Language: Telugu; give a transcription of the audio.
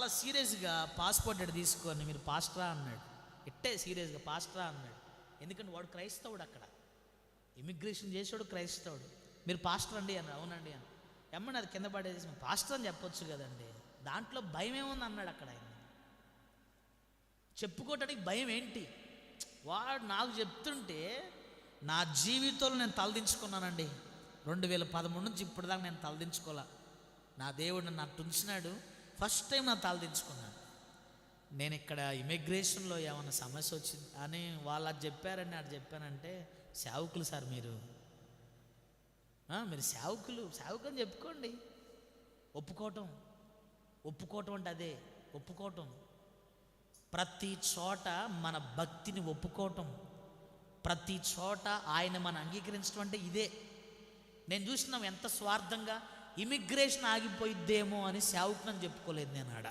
చాలా సీరియస్గా పాస్పోర్ట్ ఎడ తీసుకొని మీరు పాస్టరా అన్నాడు. ఇట్టే సీరియస్గా పాస్టరా అన్నాడు. ఎందుకంటే వాడు క్రైస్తవుడు, అక్కడ ఇమిగ్రేషన్ చేసాడు క్రైస్తవుడు. మీరు పాస్టర్ అండి అన్నాడు. అవునండి అని. ఎమ్మని అది కింద పడేసి పాస్టర్ అని చెప్పొచ్చు కదండి, దాంట్లో భయం ఏముంది అన్నాడు. అక్కడ ఆయన చెప్పుకోవటానికి భయం ఏంటి? వాడు నాకు చెప్తుంటే నా జీవితంలో నేను తలదించుకున్నానండి. 2013 నుంచి ఇప్పటిదాకా నేను తలదించుకోలే. నా దేవుడు నన్ను అట్టు ఉంచినాడు. ఫస్ట్ టైం నా తలదించుకున్నాను. నేను ఇక్కడ ఇమిగ్రేషన్లో ఏమైనా సమస్య వచ్చింది అని వాళ్ళు అది చెప్పారని అది చెప్పానంటే, సేవకులు సార్ మీరు సేవకులు అని చెప్పుకోండి. ఒప్పుకోవటం అంటే అదే ఒప్పుకోవటం. ప్రతి చోట మన భక్తిని ఒప్పుకోవటం, ప్రతి చోట ఆయన మనం అంగీకరించడం అంటే ఇదే. నేను చూసినాం ఎంత స్వార్థంగా ఇమిగ్రేషన్ ఆగిపోయిద్దేమో అని సేవకుని చెప్పుకోలేదు నేను ఆడ.